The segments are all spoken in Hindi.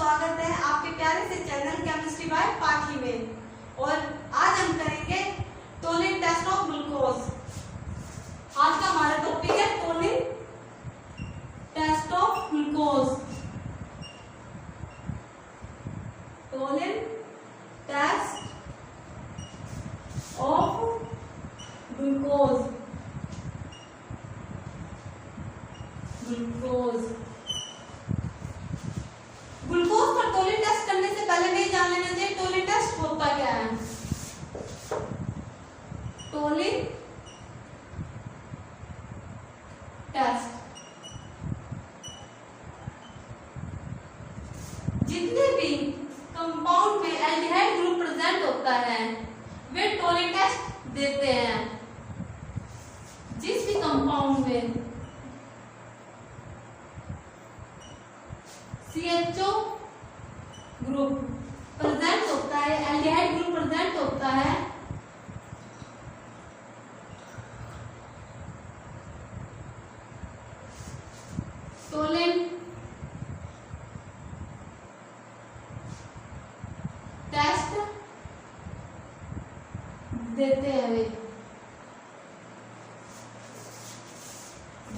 स्वागत है आपके प्यारे से चैनल केमिस्ट्री बाय पाखी में। और आज हम करेंगे टोलिन टेस्ट ऑफ ग्लूकोज। आज का हमारा टॉपिक है Tollens test of glucose. Tollens test of glucose. Glucose पर टोलिन टेस्ट करने से पहले हमें जान लेना चाहिए टोलिन टेस्ट होता क्या है। टोलिन टेस्ट जितने भी कंपाउंड में एल्डिहाइड ग्रुप प्रेजेंट होता है वे टोलिन टेस्ट देते हैं। जिस भी कंपाउंड में CHO ग्रुप प्रेजेंट होता है, एल्डिहाइड ग्रुप प्रेजेंट होता है, टोलिन टेस्ट देते हैं वे।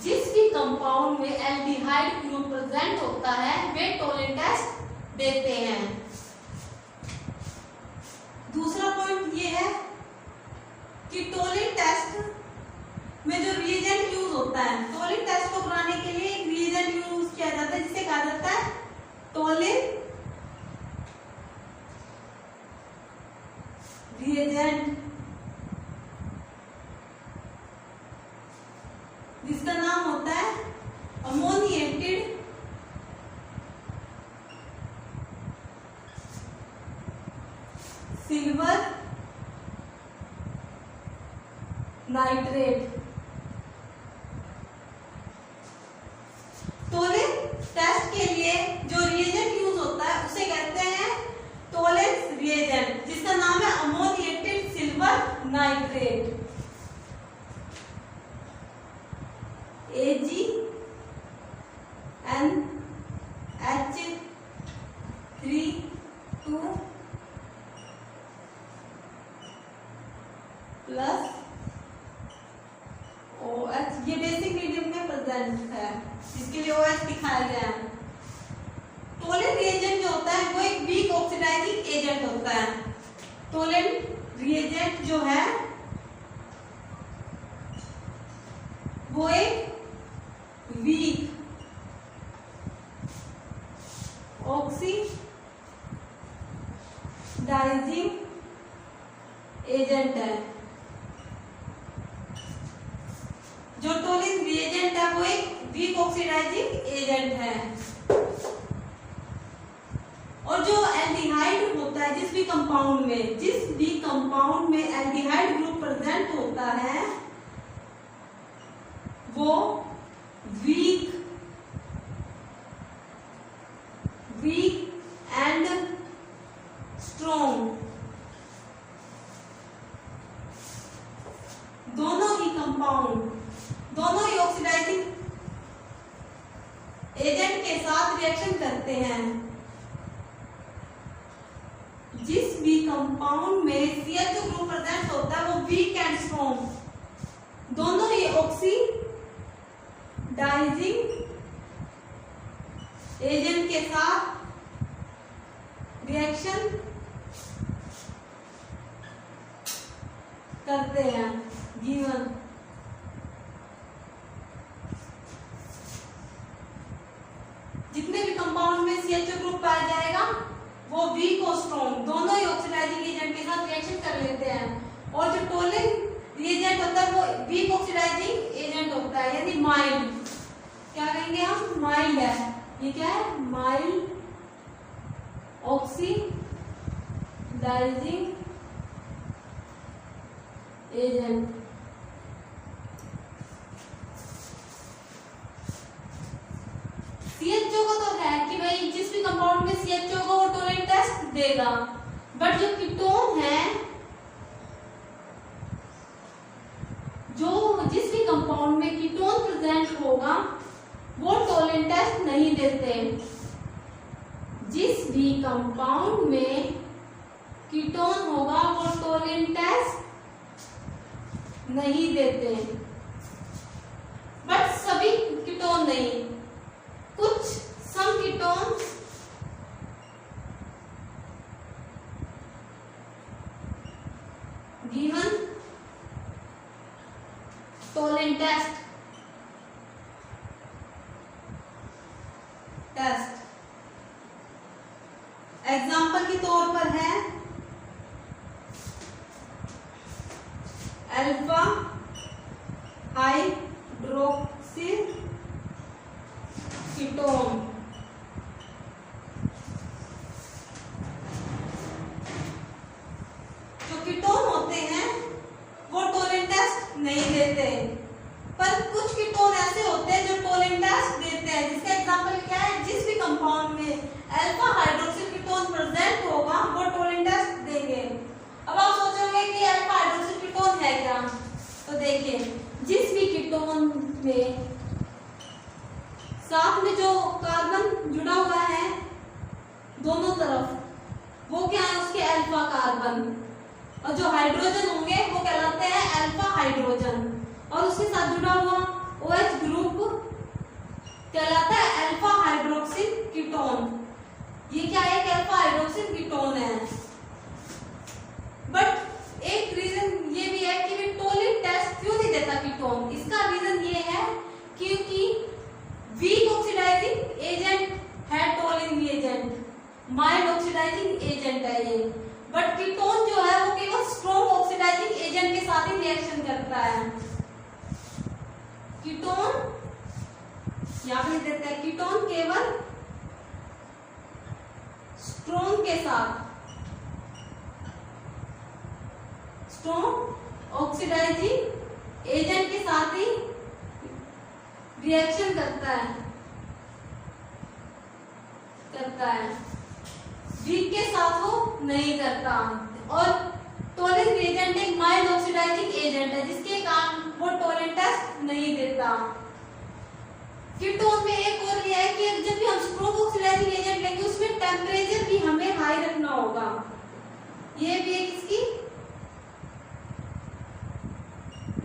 जिस भी कंपाउंड में एल्डिहाइड ग्रुप प्रेजेंट होता है वे टोलिन टेस्ट देते हैं। दूसरा पॉइंट ये है कि टोलिन टेस्ट में जो रिएजेंट यूज होता है, टोलिन टेस्ट को बनाने के लिए एक रिएजेंट यूज किया जाता है जिसे कहा जाता है टोलिन रिएजेंट, जिसका नाम होता है ammoniated silver nitrate. Tollens test के लिए जो रिएजेंट यूज होता है उसे कहते हैं टोलिन रिएजेंट, जिसका नाम है ammoniated silver nitrate AgNH3 plus OH। ये बेसिक मीडियम में प्रेजेंट है जिसके लिए OH दिखाया गया है। टोलिन रिएजेंट जो होता है वो एक वीक ऑक्सीडाइजिंग एजेंट होता है। टोलिन रिएजेंट जो है वो एक वीक ऑक्सीडाइजिंग एजेंट है। जो टोलिन रिएजेंट है वो एक वीक ऑक्सीडाइजिंग एजेंट है। और जो एल्डिहाइड होता है जिस भी कंपाउंड में एल्डिहाइड ग्रुप प्रेजेंट होता है वो वीक एंड स्ट्रॉन्ग दोनों ही ऑक्सीडाइजिंग एजेंट के साथ रिएक्शन करते हैं। जिस भी कंपाउंड में CHO ग्रुप प्रेजेंट होता है वो वीक एंड स्ट्रॉन्ग दोनों ही ऑक्सीडाइजिंग एजेंट के साथ रिएक्शन करते हैं। गिवन जितने भी कंपाउंड में CHO ग्रुप पाया जाएगा वो वीक और स्ट्रॉन्ग दोनों ही ऑक्सीडाइजिंग एजेंट के साथ रिएक्शन कर लेते हैं। और जो टोलिन रिएजेंट होता है वो वीक ऑक्सीडाइजिंग एजेंट होता है, यानी माइल्ड। क्या कहेंगे हम? माइल्ड है। ये क्या है? Mild oxidising agent. CHO को तो है कि भाई जिस भी कंपाउंड में CHO को वो टोलिन टेस्ट देगा, बट जो कीटोन है, जो जिस भी कंपाउंड में कीटोन प्रेजेंट होगा वो टोलिन टेस्ट नहीं देते। जिस भी कंपाउंड में कीटोन होगा वो टोलिन टेस्ट नहीं देते, बट सभी कीटोन नहीं, कुछ some ketone given Tollens test example के तौर पर है अल्फा हाइड्रोक्सिल कीटोन। जो कीटोन होते हैं वो टोलिन टेस्ट नहीं देते, पर कुछ कीटोन ऐसे होते हैं जो टोलिन टेस्ट देते हैं। जिसका एग्जांपल क्या है, जिस भी कंपाउंड में अल्फा हाइड्रोक्सिल कीटोन प्रेजेंट होगा वो टोलिन टेस्ट देंगे। अब आप सोचोगे कि अल्फा हाइड्रोक्सिल कीटोन है क्या, तो देखिए जिस भी कीटोन में साथ में जो कार्बन जुड़ा हुआ है दोनों तरफ, वो क्या है, उसके अल्फा कार्बन, और जो हाइड्रोजन होंगे वो कहलाते हैं अल्फा हाइड्रोजन, और उसके साथ जुड़ा हुआ OH ग्रुप कहलाता है अल्फा हाइड्रोक्सिल कीटोन। ये क्या है, एक अल्फा हाइड्रोक्सिल कीटोन है। बट एक रीजन ये भी है कि वे टोलिन टेस्ट क्यों नहीं देता कीटोन। इसका रीजन ये है क्योंकि वीक ऑक्सीडाइजिंग एजेंट है Tollens reagent, mild oxidising agent है ये। बट कीटोन जो है वो केवल स्ट्रॉन्ग ऑक्सीडाइजिंग एजेंट के साथ ही रिएक्शन करता है। कीटोन यहां पे देते हैं, कीटोन केवल स्ट्रॉन्ग के साथ, स्ट्रॉन्ग ऑक्सीडाइजिंग एजेंट के साथ ही रिएक्शन करता है, वीक के साथ वो नहीं करता। और टोलिन रिएजेंट एक माइल्ड ऑक्सीडाइजिंग एजेंट है जिसके कारण वो टोलिन टेस्ट नहीं देता। कीटोन में एक और ये है कि जब भी हम स्ट्रॉन्ग ऑक्सीडाइजिंग एजेंट लेंगे उसमें टेम्परेचर भी हमें हाई रखना होगा। ये भी एक इसकी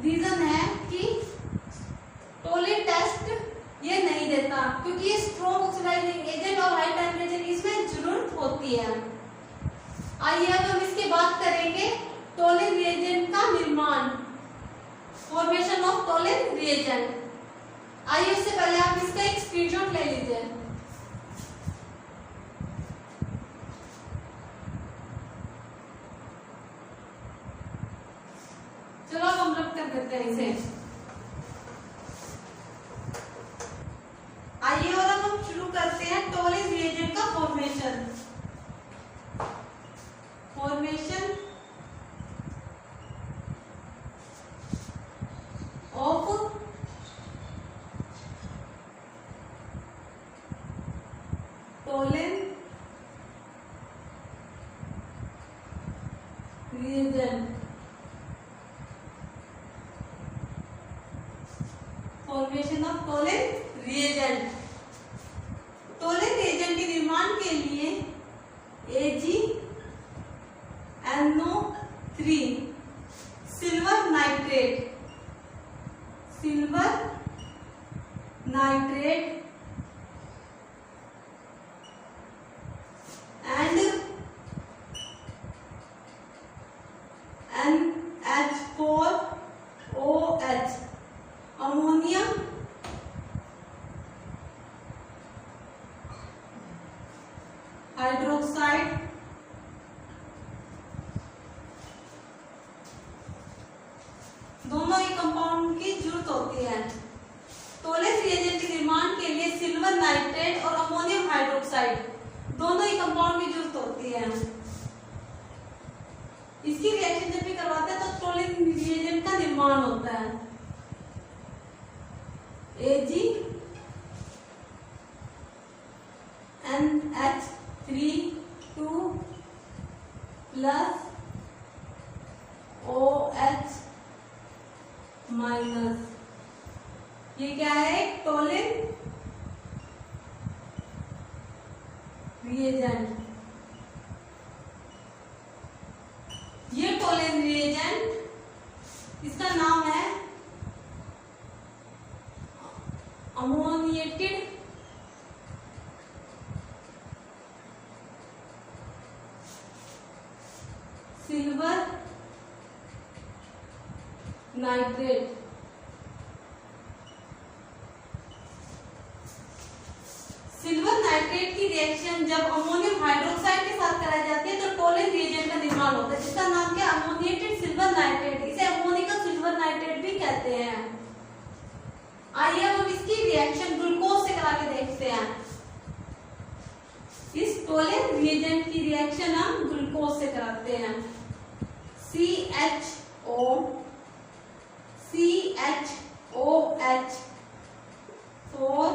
रीजन है कि टोलिन टेस्ट ये नहीं देता, क्योंकि ये स्ट्रॉन्ग ऑक्सीडाइजिंग एजेंट और हाई टेम्परेचर की इसमें जरूरत होती है। आइए अब हम इसके बात करेंगे टोलिन रिएजेंट का निर्माण, फॉर्मेशन ऑफ टोलिन रिएजेंट। आइए उससे पहले आप इसका एक स्क्रीनशॉट ले लीजिए। चलो अब हम रब कर देते हैं इसे। आइए और अब हम शुरू करते हैं टोलिन रिएजेंट का formation of toluene reagent. Formation of toluene reagent. Toluene reagent के निर्माण के लिए AgNO3 silver nitrate and NH4OH ammonium hydroxide दोनों ही कंपाउंड की जरूरत होती है। टोलिन रिएजेंट के निर्माण के लिए सिल्वर नाइट्रेट और अमोनियम हाइड्रोक्साइड दोनों ही कंपाउंड की जरूरत होती है। इसकी रिएक्शन जब भी करवाते हैं तो टोलिन रिएजेंट का निर्माण होता है। AgNH3 प्लस OH माइनस, ये क्या है, टोलिन रिएजेंट, ये टोलेन रिएजेंट इसका नाम है ammoniated silver nitrate. Silver nitrate की रिएक्शन जब अमोनियम हाइड्रोक्साइड के साथ कराई जाती है तो टोलेन रिएजेंट का निर्माण होता है, जिसका नाम क्या है अमोनिएटेड सिल्वर नाइट्रेट। इसे अमोनिका सिल्वर नाइट्रेट भी कहते हैं। आइए अब हम इसकी रिएक्शन ग्लूकोज से करा के देखते हैं। इस टोलेन रिएजेंट की रिएक्शन हम ग्लूकोज से कराते हैं। CHOH 4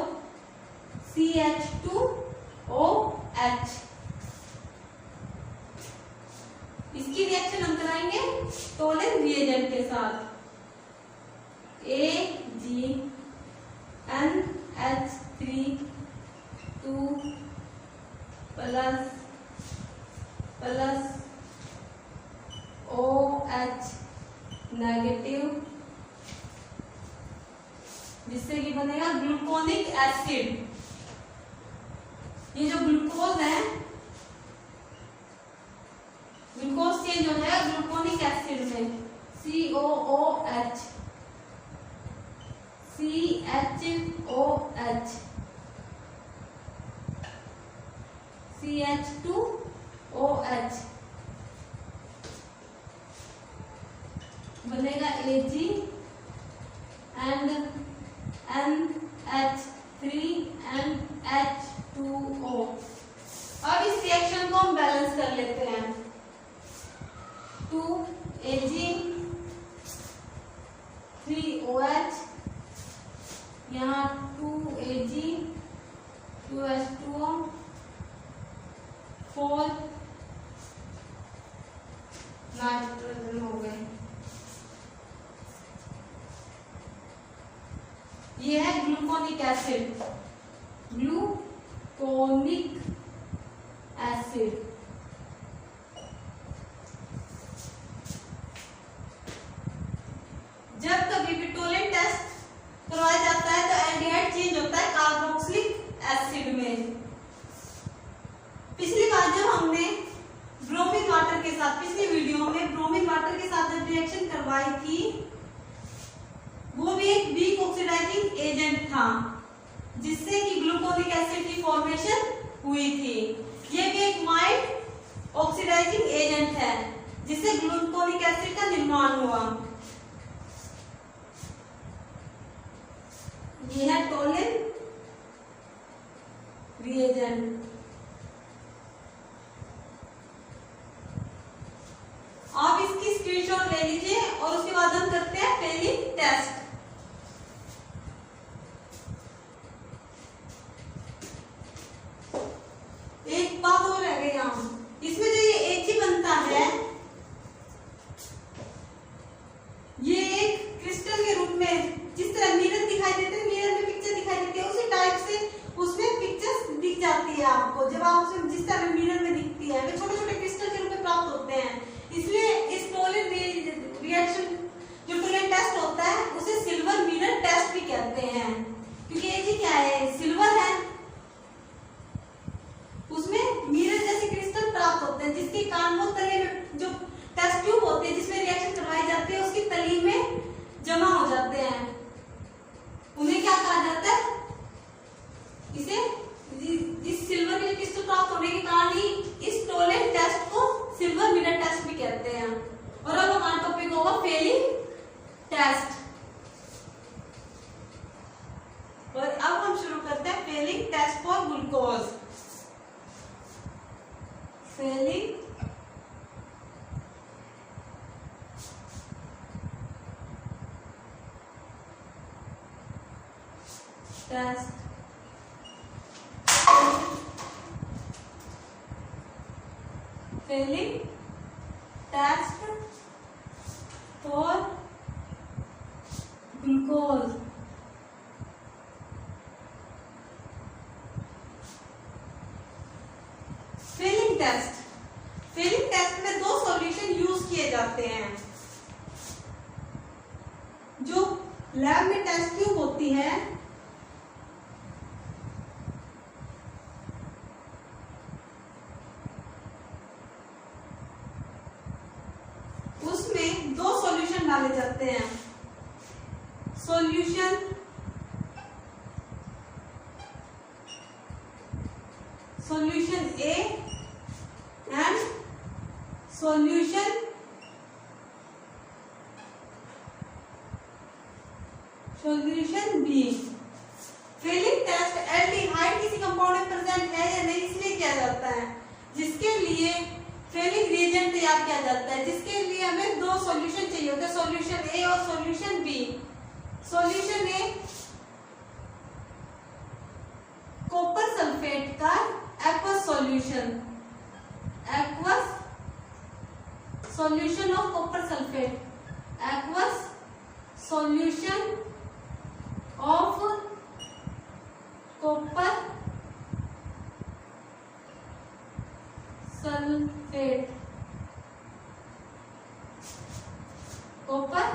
CH2OH। इसकी रिएक्शन हम कराएंगे टोलेन रिएजेंट के साथ। AgNH3 2 प्लस OH नेगेटिव, जिससे कि बनेगा ग्लूकोनिक एसिड। ये जो ग्लूकोज है, ग्लूकोज चेंज हो जाएगा ग्लूकोनिक एसिड में COOH CHOH CH2OH बनेगा Ag and NH3 and H2O। अब इस रिएक्शन को हम बैलेंस कर लेते हैं। 2Ag 3OH, यहाँ 2Ag 2H2O 4 नाइट्रोजन हो गए। ये है ग्लूकोनिक एसिड, ग्लूकोनिक एसिड। जब कभी भी टोलेन टेस्ट करवाया जाता है तो एल्डिहाइड चेंज होता है कार्बोक्सिलिक एसिड में। पिछली बार जब हमने ब्रोमीन वाटर के साथ, पिछली वीडियो में ब्रोमीन वाटर के साथ जब रिएक्शन करवाई थी, वो भी एक वीक ऑक्सीडाइजिंग एजेंट था, जिससे कि ग्लूकोनिक एसिड की फॉर्मेशन हुई थी। ये भी एक माइल्ड ऑक्सीडाइजिंग एजेंट है, जिससे ग्लूकोनिक एसिड का निर्माण हुआ। ये है टोलेन रिएजेंट। आप इसकी स्क्रीनशॉट ले लीजिए और उसके बाद हम करते हैं फेलिंग टेस्ट। एक बात और रह गई यहाँ, इसमें जो ये Ag बनता है, ये एक क्रिस्टल के रूप में, जिस तरह मिरर दिखाई देते हैं, मिरर में पिक्चर दिखाई देती है, उसी टाइप से उसमें पिक्चर्स दिख जाती है आपको। जब आप उसमें जिस तरह मिरर में दिखती है, वे छोटे छोटे क्रिस्टल के रूप में प्राप्त होते हैं। इसलिए इस टोलेन रिएक्शन जो टोलेन टेस्ट होता है, उसे सिल्वर मिरर टेस्ट भी कहते हैं, क्योंकि Ag क्या है, सिल्वर है, उसमें मिरर जैसे क्रिस्टल प्राप्त होते हैं, जिसके कारण वो तले में जो टेस्ट ट्यूब होती है जिसमें रिएक्शन करवाई जाती है, उसकी तली में जमा हो जाते हैं। उन्हें क्या कहा जाता है, इसे इस सिल्वर मिरर क्रिस्टल प्राप्त होने के कारण ही इस टोलेन टेस्ट को सिल्वर मिरर टेस्ट भी कहते हैं। और अब हमारा टॉपिक होगा फेलिंग टेस्ट। और अब हम शुरू करते हैं Fehling test for glucose. Fehling test Fehling test for glucose. Fehling test. Fehling test में दो सॉल्यूशन यूज किए जाते हैं। जो लैब में टेस्ट ट्यूब होती है उसमें दो सॉल्यूशन डाले जाते हैं। Solution A and solution B. Fehling test aldehyde किसी कंपाउंड में प्रेजेंट है या नहीं इसलिए किया जाता है, जिसके लिए फेलिंग रिएजेंट तैयार किया जाता है, जिसके लिए हमें दो सॉल्यूशन चाहिए होते हैं, सॉल्यूशन ए और solution B. Solution A copper sulphate का aqueous solution, aqueous solution of copper sulphate, aqueous solution of copper sulphate, copper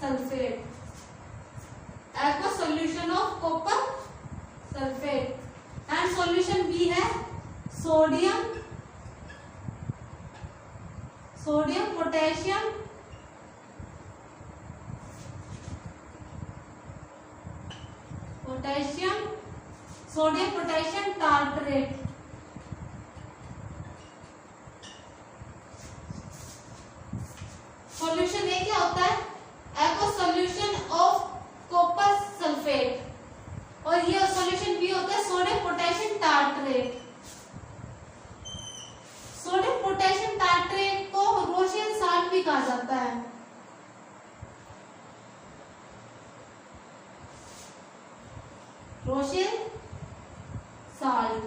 sulphate, aqueous solution of copper sulphate. And solution B है sodium potassium sodium potassium tartrate. Solution A क्या होता है, aqueous solution of copper sulphate, और ये सॉल्यूशन बी होता है sodium potassium tartrate. Sodium potassium tartrate को रोशियन साल्ट भी कहा जाता है। Rochelle salt.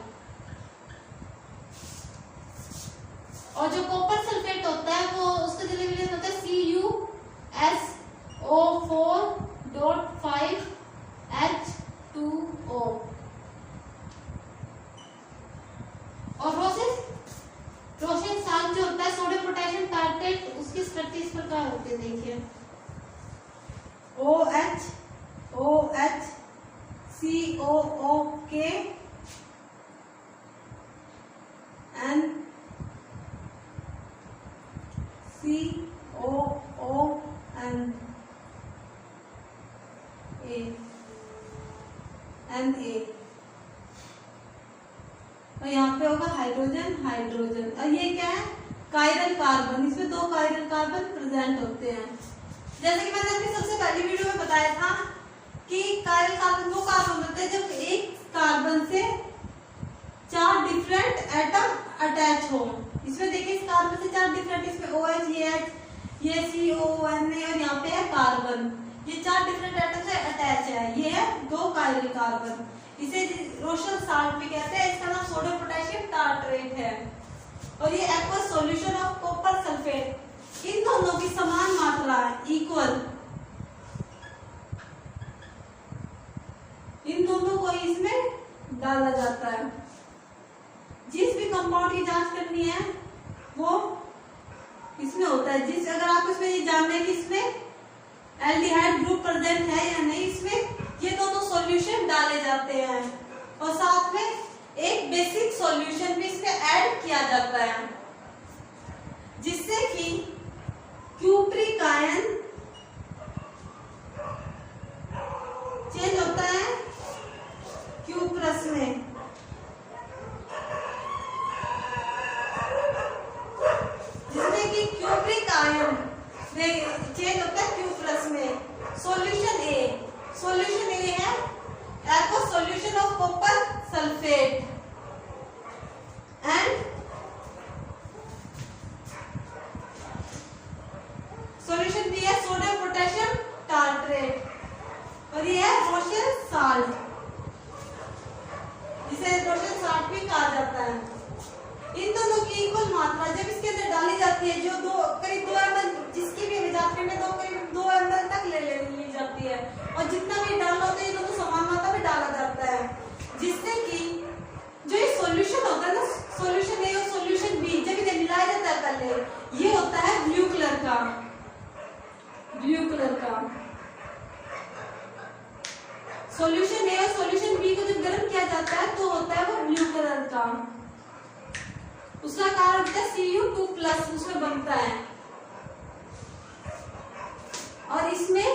और जो कॉपर सल्फेट होता है वो उसका डिलीवरी होता है CuSO4.5H2O। और रोशियन साल्ट जो होता है सोडियम पोटेशियम टार्टरेट, उसकी स्ट्रक्चर इस प्रकार होती है, देखिए OH COOK and COON Na, और यहाँ पे होगा हाइड्रोजन। और ये क्या है, कायरल कार्बन। इसमें दो कायरल कार्बन प्रेजेंट होते हैं। जैसे कि मैंने अपनी सबसे पहली वीडियो में बताया था कि कायरल कार्बन वो कार्बन होते हैं जब एक कार्बन से 4 डिफरेंट एटम अटैच हो। इसमें देखिए इस कार्बन से 4 डिफरेंट, इसमें OH, ये H, ये COON और यहाँ पे है कार्बन, ये 4 डिफरेंट एटम से अटैच है। ये है दो कायरल कार्बन, इसे रोशियन साल्ट भी कहते हैं। इसका नाम सोडियम पोटेशियम टार्टरेट है। और ये aqueous solution of copper sulphate, इन दोनों की समान मात्रा इक्वल, इन दोनों को इसमें डाला जाता है। जिस भी कंपाउंड की जांच करनी है वो इसमें होता है। अगर आप इसमें ये जानना है कि इसमें एल्डिहाइड ग्रुप प्रेजेंट है या नहीं, इसमें ये दोनों सॉल्यूशन डाले जाते हैं और साथ में एक बेसिक सॉल्यूशन भी इसमें ऐड किया जाता है, जिससे कि क्यूप्रिक आयन चेंज होता है क्यूप्रस में। जिसमें कि क्यूप्रिक आयन चेंज होता है क्यूप्रस में। सॉल्यूशन ए है aqueous solution of copper sulphate and solution B है सोडियम पोटेशियम टार्टरेट, और ये है रोशियन साल्ट, जिसे रोशियन साल्ट भी कहा जाता है। इन दोनों की इक्वल मात्रा जब इसके अंदर डाली जाती है, जो करीब 2 ml, जिसकी भी जाती में करीब 2 ml तक ले ली जाती है, और जितना भी डाल का, उसका कार्बन होता है Cu2+, उसमें बनता है। और इसमें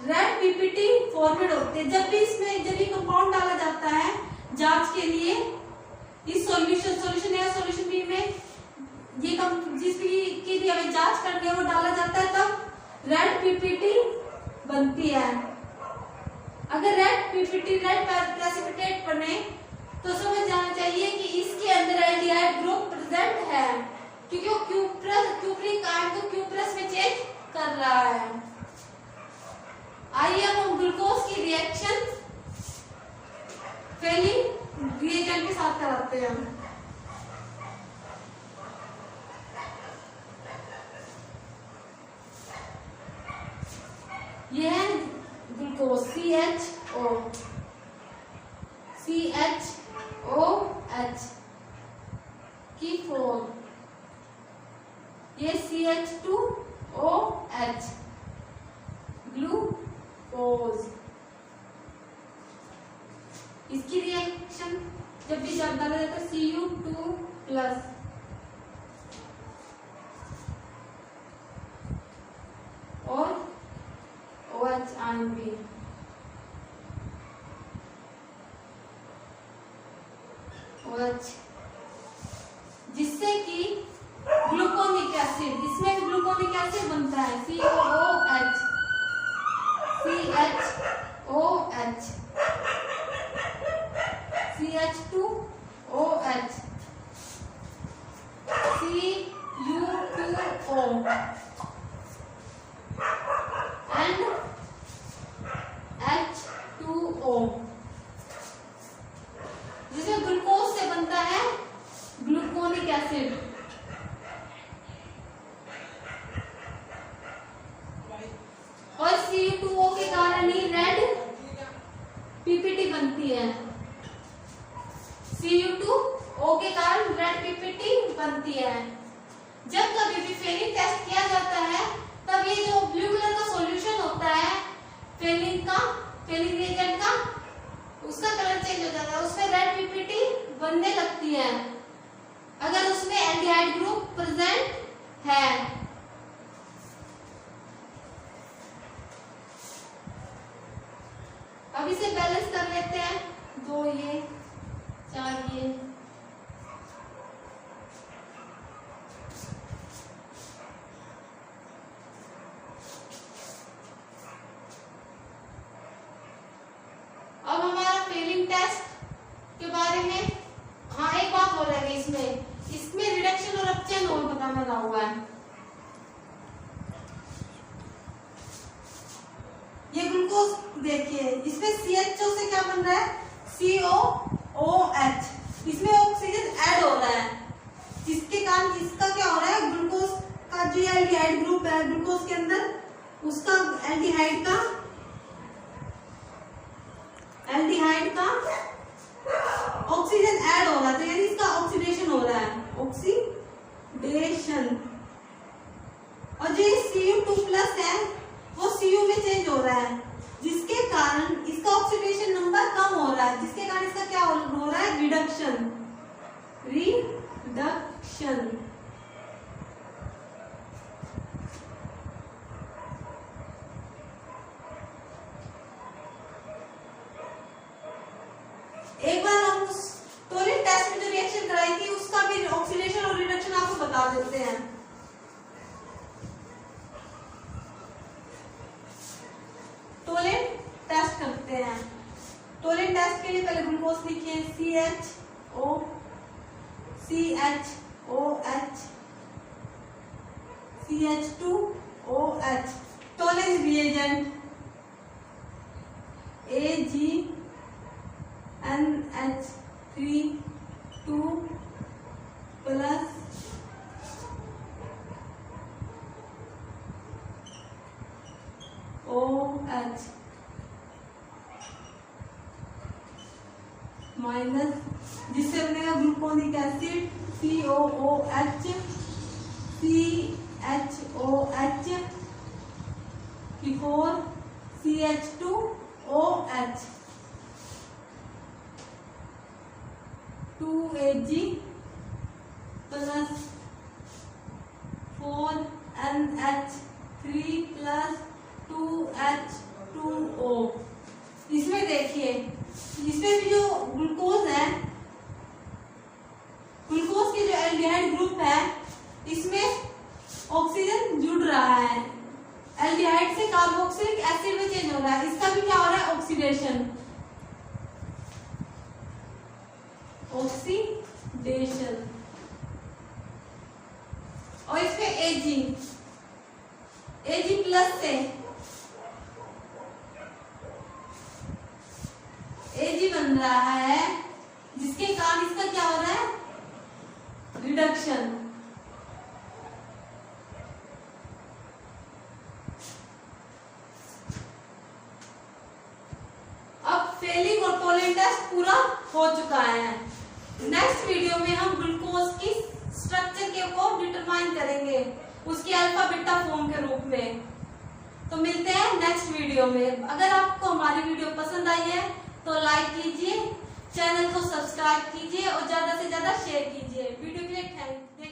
रेड पीपीटी फॉर्मेट होते हैं। जब भी इसमें जब ये कंपाउंड डाला जाता है जांच के लिए, इस सॉल्यूशन या सॉल्यूशन बी में ये जिस भी की भी हमें जांच करनी है वो डाला जाता है, तब रेड पीपीटी बनती है। अगर रेड प्रेसिपिटेट बने तो समझ जाना चाहिए कि इसके अंदर एल्डिहाइड ग्रुप प्रेजेंट है, क्योंकि वो क्यूप्रिक आयन को Q+ में चेंज कर रहा है। आइए हम ग्लूकोज की रिएक्शन फेलिंग रिएजेंट के साथ कराते हैं। यह है ग्लूकोज CHOH की फॉर्म, ये CH2OH ग्लूकोज। इसकी रिएक्शन जब भी डाला जाता है Cu2+ और OH आयन भी, OH, जिससे कि ग्लूकोनिक एसिड, इसमें भी ग्लूकोनिक एसिड बनता है COOH, CHOH, CH2OH, CU2O and H2O, जिसमें ग्लूकोज से बनता है ग्लूकोनिक एसिड। और Cu2O के कारण ही रेड पीपीटी बनती है। Cu2O के कारण रेड पीपीटी बनती है। जब कभी भी फेलिंग टेस्ट किया जाता है तब ये जो ब्लू कलर का सॉल्यूशन होता है फेलिंग रिएजेंट का, उसका कलर चेंज हो जाता है, उसमें रेड पीपीटी बनने लगती है अगर उसमें एल्डिहाइड ग्रुप प्रेजेंट है। अब इसे बैलेंस कर लेते हैं, 2 ये 4 ये। अब हमारा फेलिंग टेस्ट के बारे में, हाँ एक बात हो रही है, इसमें रिडक्शन और अपचयन और बताना रहा हुआ है। ये ग्लूकोज देखिए, इसमें CHO से क्या बन रहा है COOH, इसमें ऑक्सीजन ऐड हो रहा है, जिसके कारण इसका क्या हो रहा है, ग्लूकोज का जो एल्डिहाइड ग्रुप है ग्लूकोज के अंदर, उसका एल्डिहाइड का ऑक्सीजन ऐड हो रहा है, तो यानी इसका ऑक्सीडेशन हो रहा है, ऑक्सीडेशन। और जो Cu2+ है वो Cu में चेंज हो रहा है, जिसके कारण इसका ऑक्सीडेशन नंबर कम हो रहा है, जिसके कारण इसका क्या हो रहा है, रिडक्शन। एक बार हम उस टोलिन टेस्ट में जो रिएक्शन कराई थी उसका भी ऑक्सीडेशन और रिडक्शन आपको बता देते हैं। टोलिन टेस्ट करते हैं। टोलिन टेस्ट के लिए पहले ग्लूकोज लिखिए CHOH CH2OH। Toluene reagent AgNH3 2+ OH minus, जिससे बनेगा ग्लूकोनिक एसिड COOH CHOH की 4 CH2OH। 2Ag plus 4NH3 plus 2H2O। इसमें देखिए, इसमें भी जो ग्लूकोज है, ग्लूकोज के जो एल्डिहाइड ग्रुप है, इसमें ऑक्सीजन जुड़ रहा है, एल्डिहाइड से कार्बोक्सिलिक एसिड में चेंज हो रहा है, इसका भी क्या हो रहा है, ऑक्सीडेशन। ऑक्सीडेशन। और इसमें Ag प्लस से Ag बन रहा है, जिसके कारण इसका क्या हो रहा है, रिडक्शन। अब फेलिंग और टोलेंट टेस्ट पूरा हो चुका है। नेक्स्ट वीडियो में हम ग्लूकोज की स्ट्रक्चर को डिटरमाइन करेंगे, उसकी अल्फा बीटा फॉर्म के रूप में। तो मिलते हैं नेक्स्ट वीडियो में। अगर आपको हमारी वीडियो पसंद आई है तो लाइक कीजिए, चैनल को सब्सक्राइब कीजिए और ज्यादा से ज्यादा शेयर कीजिए। वीडियो के लिए थैंक यू।